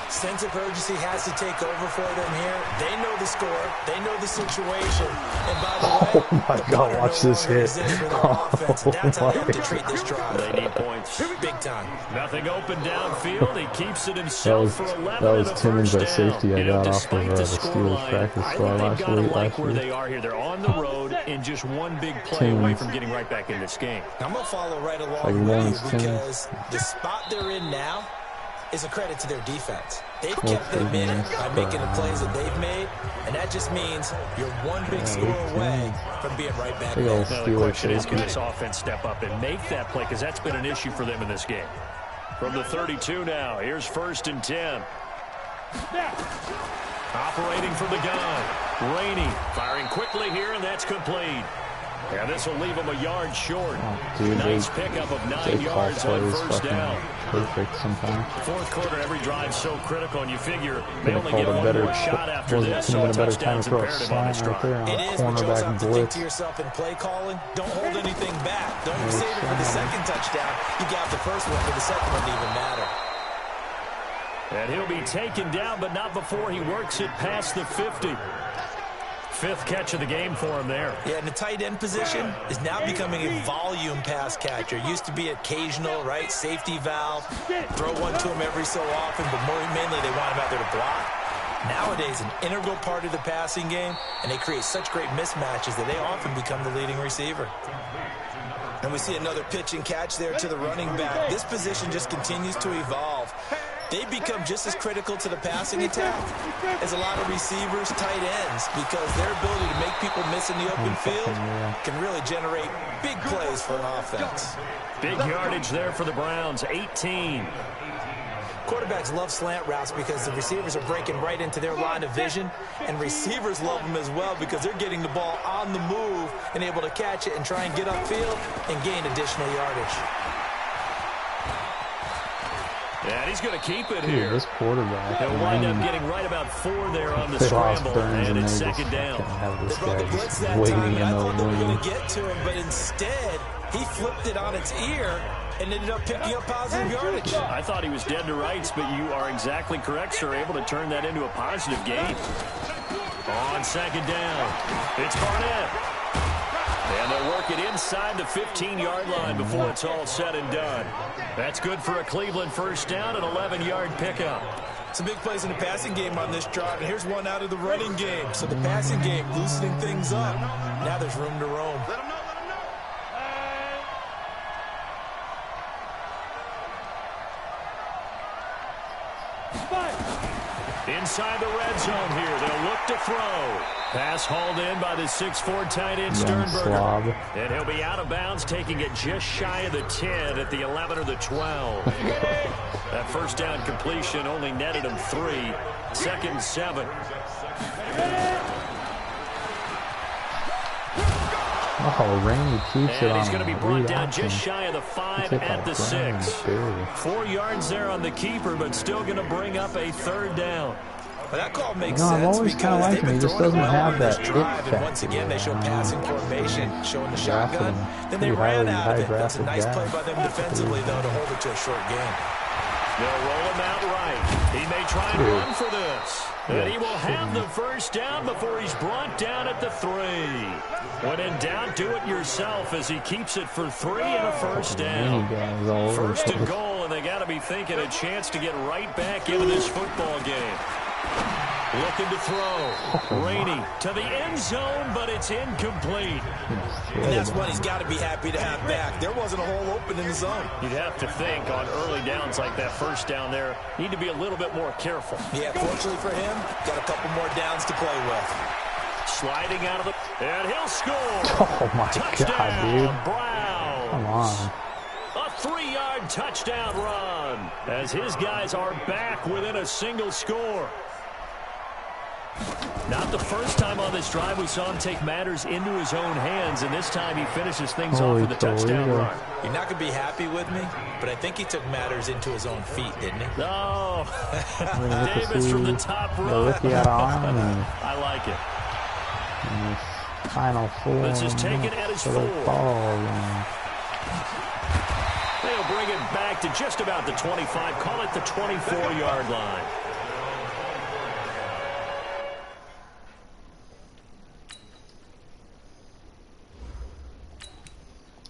Sense of urgency has to take over for them here. They know the score. They know the situation. And by the way, oh my God, watch this hit. That's how they have to treat this drive. They need points. Big time. Nothing open downfield. He keeps it himself for 11 that was and a Timmons first at safety I got off of the score Steelers line, practice I squad think last they've got to week. like where they are here. They're on the road and just one big play away from getting right back in this game. I'm going to follow right along with you because the spot they're in now is a credit to their defense. They've kept them in it by making the plays that they've made, and that just means you're one big score away from being right back there. Now the question is, can this offense step up and make that play? Because that's been an issue for them in this game. From the 32 now, here's 1st and 10. Operating from the gun. Rainey firing quickly here, and that's complete. And this will leave him a yard short. Dude, nice pickup of 9 yards on first down. Perfect sometimes. Fourth quarter, every drive so critical, and you figure they only get one more shot after this. So a touchdown's imperative on this drive. It is, but you also have to think to yourself in play calling, don't hold anything back. Don't even save it for the second touchdown. You got the first one, but the second one didn't even matter. And he'll be taken down, but not before he works it past the 50. 5th catch of the game for him there. Yeah, and the tight end position is now becoming a volume pass catcher. Used to be occasional, right? Safety valve. Throw one to him every so often, but mainly they want him out there to block. Nowadays, an integral part of the passing game, and they create such great mismatches that they often become the leading receiver. And we see another pitch and catch there to the running back. This position just continues to evolve. They become just as critical to the passing attack as a lot of receivers, tight ends, because their ability to make people miss in the open field can really generate big plays for an offense. Big yardage there for the Browns, 18. Quarterbacks love slant routes because the receivers are breaking right into their line of vision, and receivers love them as well because they're getting the ball on the move and able to catch it and try and get upfield and gain additional yardage. And he's going to keep it here. This quarterback. He'll wind up getting right about 4 there on the scramble, and it's 2nd down. They brought the blitz that time, and I thought they were going to get to him, but instead, he flipped it on its ear and ended up picking up positive yardage. I thought he was dead to rights, but you are exactly correct, sir. Able to turn that into a positive gain. On 2nd down, it's Barnett. And they'll work it inside the 15-yard line before it's all said and done. That's good for a Cleveland first down, an 11-yard pickup. Some big plays in the passing game on this drive, and here's one out of the running game. So the passing game loosening things up. Now there's room to roam. Inside the red zone here, they'll look to throw. Pass hauled in by the 6'4" tight end Sternberger. And he'll be out of bounds, taking it just shy of the 10 at the 11 or the 12. That first down completion only netted him 3. 2nd and 7. Oh, Rainey keeps it on. And he's going to be brought down just shy of the 5 at the 6. 4 yards there on the keeper, but still going to bring up a 3rd down. Well, that call makes sense. I've always kind of liked him. He just doesn't have that drive. And once again, they show passing formation, showing the shotgun. Then they ran out of it. That's a nice play by them defensively, though, to hold it to a short game. They'll roll him out right. He may try and run for this. And he will have the first down before he's brought down at the 3. When in doubt, do it yourself as he keeps it for 3 and a first down. 1st and goal, and they got to be thinking a chance to get right back into this football game. Looking to throw. Rainey to the end zone, but it's incomplete. And that's one he's got to be happy to have back. There wasn't a hole open in the zone. You'd have to think on early downs like that first down there, need to be a little bit more careful. Yeah, fortunately for him, got a couple more downs to play with. Sliding out of the... And he'll score! Oh, my touchdown, God, dude. Browns. Come on. A 3-yard touchdown run as his guys are back within a single score. Not the first time on this drive we saw him take matters into his own hands, and this time he finishes things off with a touchdown run. You're not going to be happy with me, but I think he took matters into his own feet, didn't he? No. Davis from the top row. I like it. Final 4 This is taken at his 4. ball game. They'll bring it back to just about the 25. Call it the 24-yard line.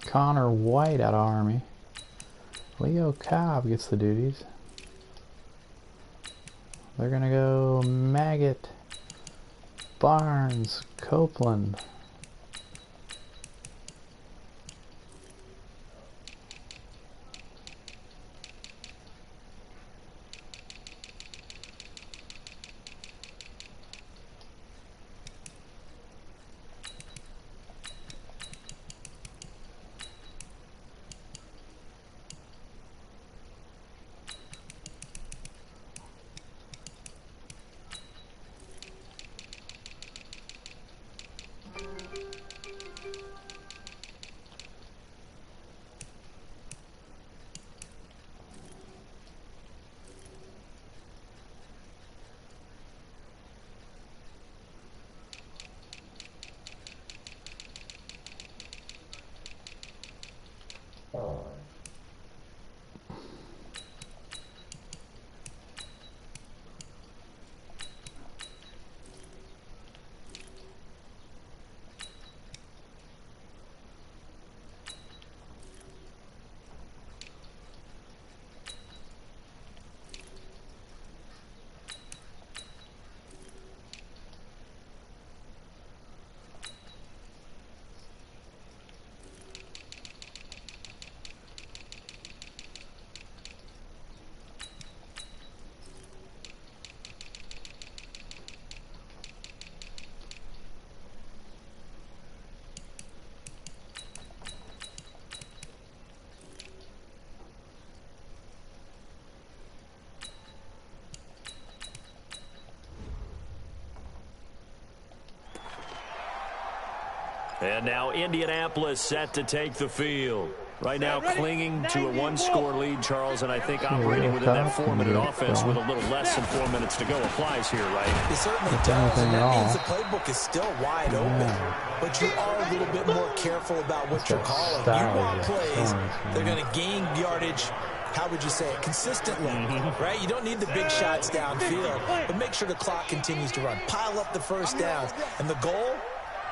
Connor White out of Army. Leo Cobb gets the duties. They're going to go Maggot, Barnes, Copeland. And now Indianapolis set to take the field. Right now clinging to a one-score lead, Charles, and I think operating within that 4-minute offense with a little less than 4 minutes to go applies here, right? It certainly does, and that means the playbook is still wide open. But you are a little bit more careful about what you're calling. You want plays, they're going to gain yardage, how would you say it, consistently, right? You don't need the big shots downfield, but make sure the clock continues to run. Pile up the first downs, and the goal,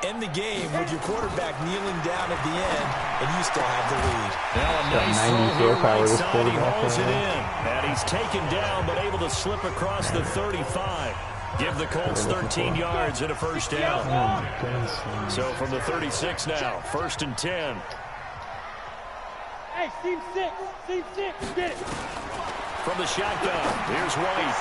end the game with your quarterback kneeling down at the end, and you still have the lead. Now a nice throw here right side. He hauls it in, and he's taken down, but able to slip across the 35. Give the Colts 13 yards and a first down. So from the 36 now, 1st and 10. Hey, team 6, get it. From the shotgun, here's White.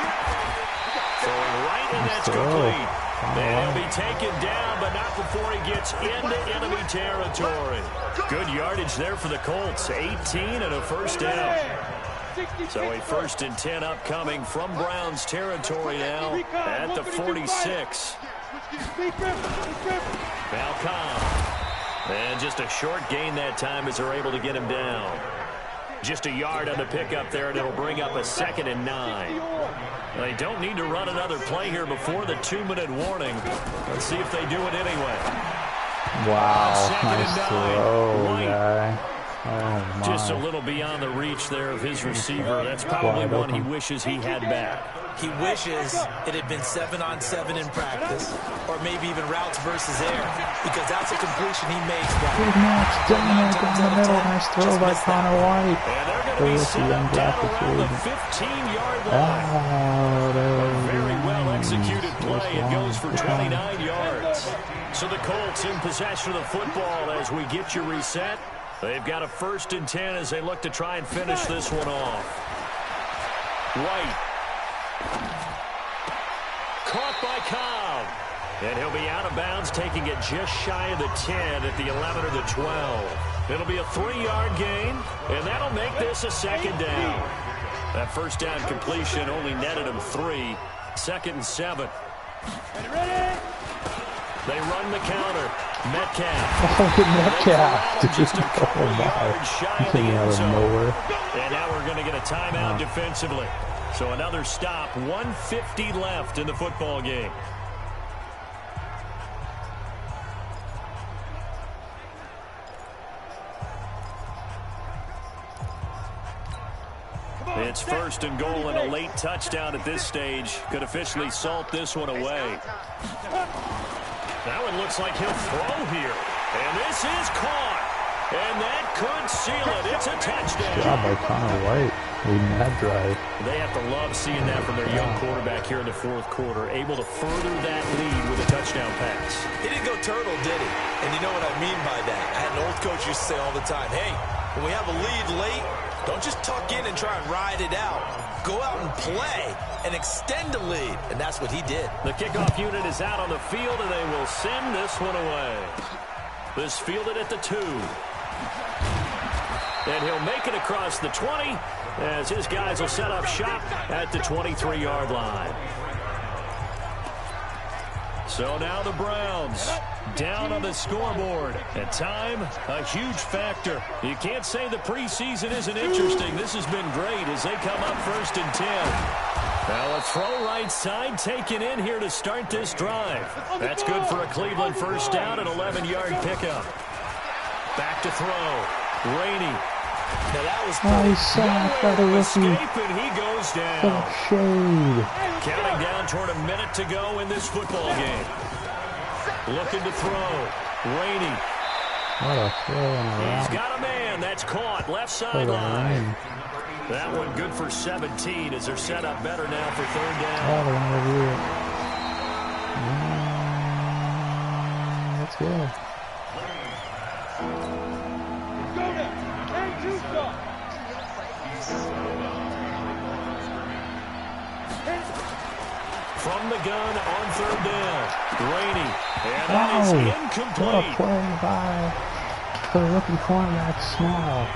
Throwing right, and that's complete. And he'll be taken down, but not before he gets into enemy territory. Good yardage there for the Colts. 18 and a first down. So a 1st and 10 upcoming from Browns territory now at the 46. Now Cobb. And just a short gain that time as they're able to get him down. Just a yard on the pickup there, and it'll bring up a 2nd and 9. They don't need to run another play here before the 2-minute warning. Let's see if they do it anyway. Wow, nice throw, guy. Oh, my. Just a little beyond the reach there of his receiver. That's probably one he wishes he had back. He wishes it had been 7-on-7 in practice, or maybe even routes versus air, because that's a completion he makes. Good match, down the middle. Nice throw by Connor White. And they're going to be set up down around the 15-yard line. Very well executed play. It goes for 29 yards. So the Colts in possession of the football as we get you reset. They've got a 1st and 10 as they look to try and finish this one off. White. Caught by Cobb. And he'll be out of bounds, taking it just shy of the 10 at the 11 or the 12. It'll be a 3-yard gain, and that'll make this a 2nd down. That first down completion only netted him 3. 2nd and 7. They run the counter. Metcalf. Oh, Metcalf. Oh, my. He came out of nowhere. And now we're going to get a timeout defensively. So another stop. 1:50 left in the football game. It's 1st and goal, and a late touchdown at this stage could officially salt this one away. That one looks like he'll throw here. And this is caught. And that could seal it. It's a touchdown. Good job by Connor White leading that drive. They have to love seeing that from their young quarterback here in the 4th quarter, able to further that lead with a touchdown pass. He didn't go turtle, did he? And you know what I mean by that. I had an old coach used to say all the time, hey, when we have a lead late, don't just tuck in and try and ride it out. Go out and play and extend the lead. And that's what he did. The kickoff unit is out on the field, and they will send this one away. This fielded at the 2. And he'll make it across the 20 as his guys will set up shop at the 23-yard line. So now the Browns down on the scoreboard. At time, a huge factor. You can't say the preseason isn't interesting. This has been great as they come up 1st and 10. Now a throw right side taken in here to start this drive. That's good for a Cleveland 1st down and 11-yard pickup. Back to throw. Rainey. Now that was sack by the rookie. And he goes down. Shade. Counting down toward a minute to go in this football game. Looking to throw. Rainey. What a throw on the He's route. got a man. That's caught. Left sideline. That one good for 17 as they're set up better now for 3rd down. Oh, they're going to review it. Let's go. From the gun on 3rd down. Rainey. And that is incomplete. What a play by the rookie cornerback Small.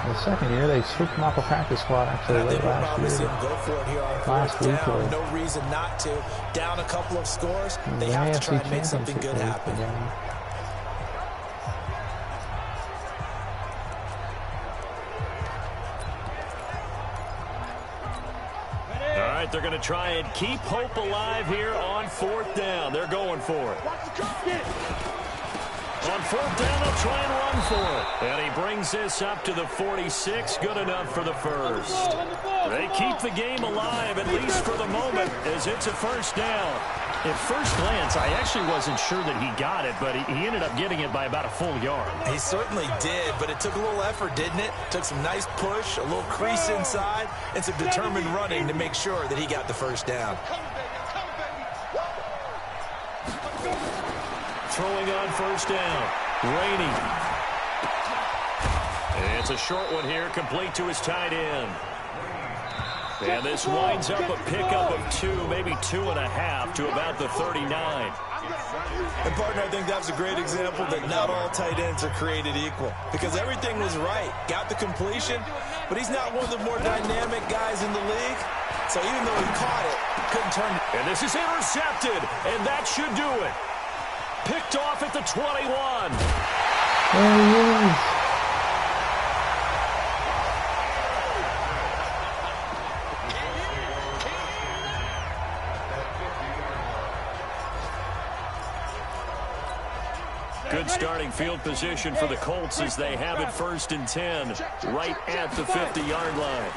The 2nd year, they swooped him off the practice squad actually late last year. Go for it here on Last week. down. No reason not to. Down a couple of scores. They have to try and make something good happen. All right, they're going to try and keep hope alive here on 4th down. They're going for it. On 4th down, they'll try and run for it. And he brings this up to the 46. Good enough for the 1st. They keep the game alive, at least for the moment, as it's a 1st down. At first glance, I actually wasn't sure that he got it, but he ended up getting it by about a full yard. He certainly did, but it took a little effort, didn't it? Took some nice push, a little crease inside, and some determined running to make sure that he got the 1st down. Throwing on 1st down. Rainey. And it's a short one here, complete to his tight end. And this winds up a pickup of 2, maybe 2.5 to about the 39. And, partner, I think that's a great example that not all tight ends are created equal. Because everything was right. Got the completion, but he's not one of the more dynamic guys in the league. So even though he caught it, couldn't turn it. And this is intercepted, and that should do it. Picked off at the 21. There he is. Good starting field position for the Colts as they have it 1st and 10, right at the 50-yard line.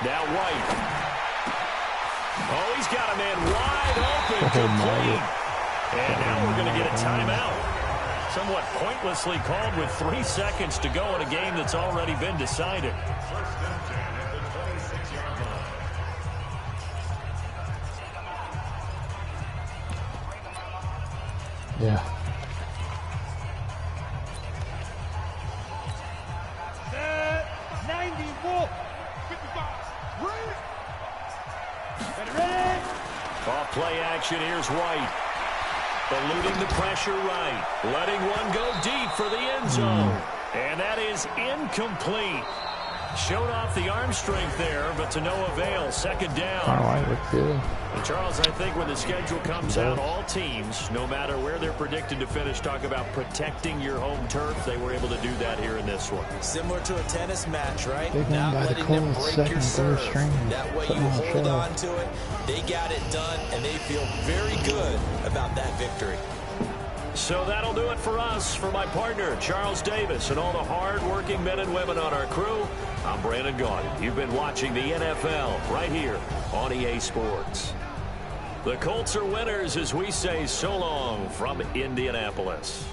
Now White. Oh, he's got a man wide open, complete. And now we're going to get a timeout. Somewhat pointlessly called with 3 seconds to go in a game that's already been decided. Yeah. Off play action, here's White. Eluding the pressure right. Letting one go deep for the end zone. And that is incomplete. Showed off the arm strength there, but to no avail. 2nd down. All right, look good. And Charles, I think when the schedule comes out, all teams, no matter where they're predicted to finish, talk about protecting your home turf. They were able to do that here in this one. Similar to a tennis match, right? Big Not one by the letting them Colts, break your 2nd, 3rd serve. string. That way Putting you on a hold show. on to it. They got it done, and they feel very good about that victory. So that'll do it for us. For my partner, Charles Davis, and all the hard-working men and women on our crew, I'm Brandon Gaudin. You've been watching the NFL right here on EA Sports. The Colts are winners as we say so long from Indianapolis.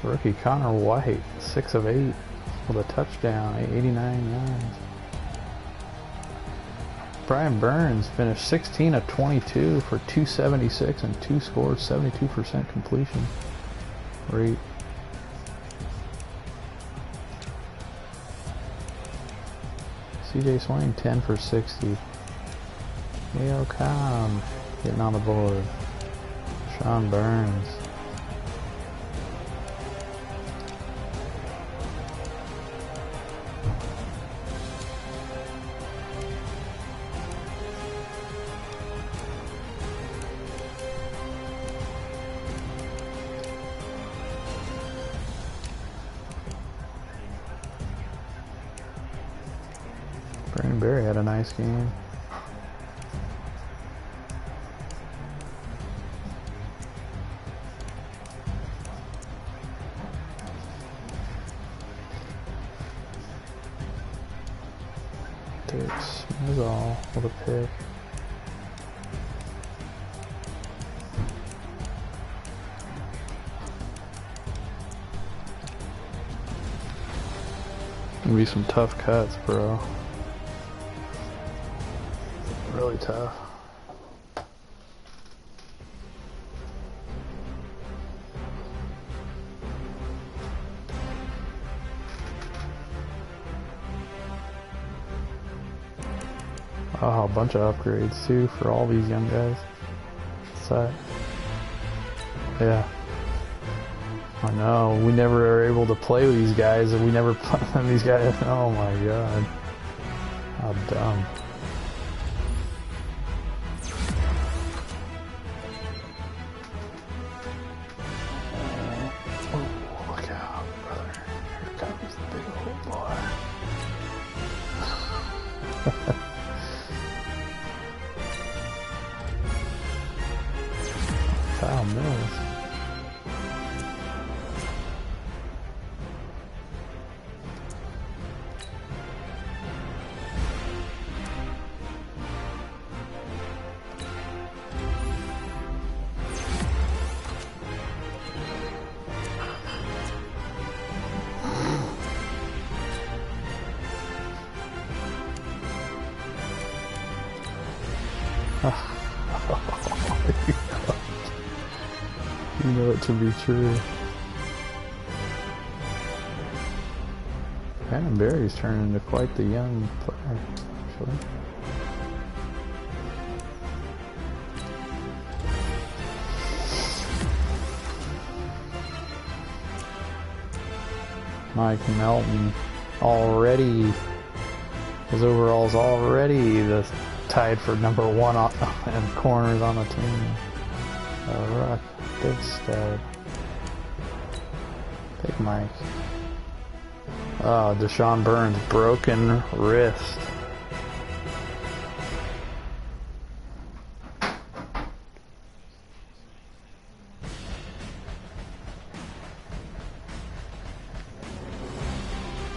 Rookie Connor White, 6 of 8 with a touchdown, 89 yards. Brian Burns finished 16 of 22 for 276 and 2 scores, 72% completion rate. CJ Swain, 10 for 60. Leo Khan getting on the board. Sean Burns. Brandon Berry had a nice game. Dix Smithall with a pick. Gonna be some tough cuts, bro. Really tough. Oh, a bunch of upgrades too for all these young guys. So, yeah. I know, we never are able to play with these guys, and we never play with these guys. Oh my god. How dumb. Kyle Mills. You know it to be true. Brandon Berry's turning into quite the young player, actually. Mike Melton already, his overall's already tied for #1 and corners on the team. Rock, big stud. Big Mike. Oh, Deshaun Burns, broken wrist.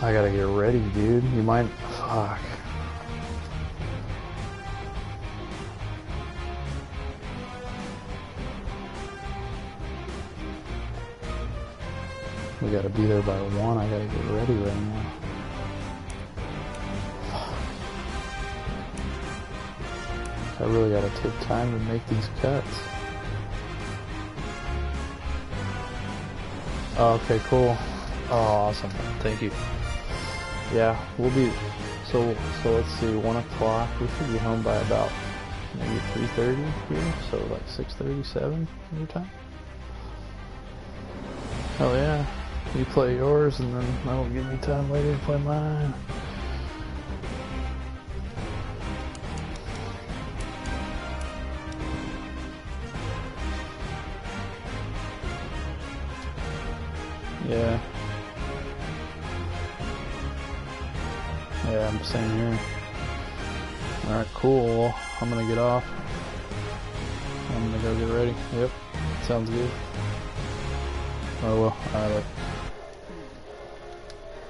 I gotta get ready, dude. You might... Fuck. We gotta be there by 1. I gotta get ready right now. I really gotta take time to make these cuts. Oh, okay, cool. Oh, awesome. Thank you. Yeah, we'll be... So let's see, 1 o'clock. We should be home by about maybe 3:30 here. So like 6:37 your time. Hell yeah. You play yours, and then that'll give me time later to play mine. Yeah. Yeah, same here. Alright, cool. I'm gonna get off. I'm gonna go get ready. Yep, sounds good. Oh well, alright.